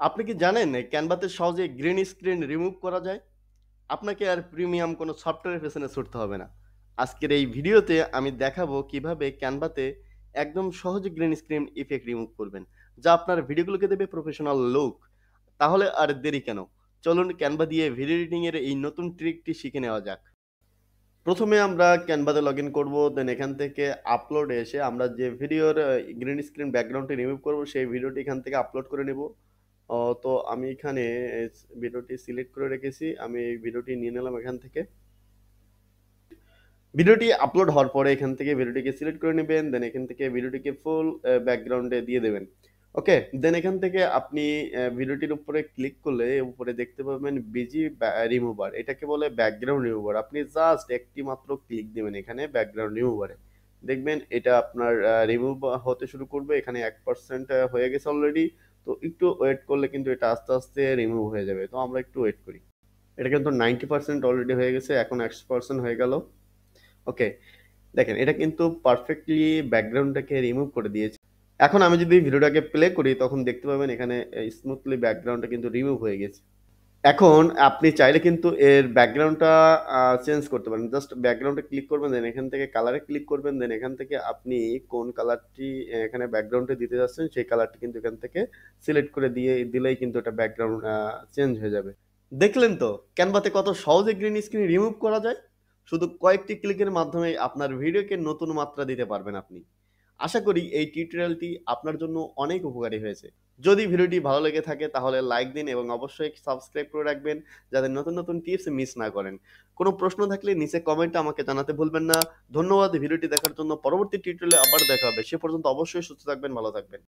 আপনি কি জানেন ক্যানভাতে সহজে গ্রিন স্ক্রিন রিমুভ করা যায়? আপনাকে আর প্রিমিয়াম কোনো সফটওয়্যারের পেছনে ছুটতে হবে না। আজকের এই ভিডিওতে আমি দেখাবো কিভাবে ক্যানভাতে একদম সহজে গ্রিন স্ক্রিন ইফেক্ট রিমুভ করবেন। যা আপনার ভিডিওগুলোকে দেবে প্রফেশনাল লুক। তাহলে আর দেরি কেন? চলুন ক্যানভা দিয়ে ভিডিও এডিটিং এর এই নতুন ট্রিকটি শিখে নেওয়া যাক। প্রথমে আমরা ক্যানভাতে লগইন করব। দেন এখান থেকে আপলোডে এসে আমরা যে ভিডিওর গ্রিন স্ক্রিন ব্যাকগ্রাউন্ডটি রিমুভ করব সেই ভিডিওটি এখান থেকে আপলোড করে নেব। তো আমি এখানে ভিডিওটি সিলেক্ট করে রেখেছি। আমি এই ভিডিওটি নিয়ে নিলাম এখান থেকে। ভিডিওটি আপলোড হওয়ার পরে এখান থেকে ভিডিওটিকে সিলেক্ট করে নেবেন। দেন এখান থেকে ভিডিওটিকে ফুল ব্যাকগ্রাউন্ডে দিয়ে দেবেন। ওকে? দেন এখান থেকে আপনি ভিডিওটির উপরে ক্লিক করলে উপরে দেখতে পাবেন বিজি রিমুভার। এটাকে বলে ব্যাকগ্রাউন্ড রিমুভার। আপনি জাস্ট একটি মাত্র ক্লিক দিবেন এখানে ব্যাকগ্রাউন্ড রিমুভারে। দেখবেন এটা আপনার রিমুভ হতে শুরু করবে। এখানে 1% হয়ে গেছে অলরেডি। তো একটু ওয়েট করলে কিন্তু এটা আস্তে, আস্তে রিমুভ হয়ে যাবে। তো আমরা একটু ওয়েট করি। এটা কিন্তু 90% অলরেডি হয়ে গেছে। এখন 100% হয়ে গেল। ওকে, দেখেন এটা কিন্তু পারফেক্টলি ব্যাকগ্রাউন্ডটাকে রিমুভ করে দিয়েছে। এখন আমি যদি ভিডিওটাকে প্লে করি তখন দেখতে পাবেন এখানে স্মুথলি ব্যাকগ্রাউন্ডটা কিন্তু রিমুভ হয়ে গেছে। এখন আপনি চাইলে কিন্তু এর ব্যাকগ্রাউন্ডটা চেঞ্জ করতে পারেন। জাস্ট ব্যাকগ্রাউন্ডে ক্লিক করবেন, দেন এখান থেকে কালারে ক্লিক করবেন, দেন এখান থেকে আপনি কোন কালারটি এখানে ব্যাকগ্রাউন্ডে দিতে যাচ্ছেন সেই কালারটি কিন্তু এখান থেকে সিলেক্ট করে দিলেই কিন্তু এটা ব্যাকগ্রাউন্ড চেঞ্জ হয়ে যাবে। দেখলেন তো ক্যানভাতে কত সহজে গ্রিন স্ক্রিন রিমুভ করা যায়। শুধু কয়েকটি ক্লিকের মাধ্যমে আপনার ভিডিওকে নতুন মাত্রা দিতে পারবেন আপনি। আশা করি এই টিউটোরিয়ালটি আপনার জন্য অনেক উপকারী হয়েছে। যদি ভিডিওটি ভালো লেগে থাকে তাহলে লাইক দিন এবং অবশ্যই সাবস্ক্রাইব করে রাখবেন যাতে নতুন নতুন টিপস মিস না করেন। কোনো প্রশ্ন থাকলে নিচে কমেন্টে আমাকে জানাতে ভুলবেন না। ধন্যবাদ ভিডিওটি দেখার জন্য। পরবর্তী টিউটোরিয়ালে আবার দেখা হবে। সে পর্যন্ত অবশ্যই সুস্থ থাকবেন, ভালো থাকবেন।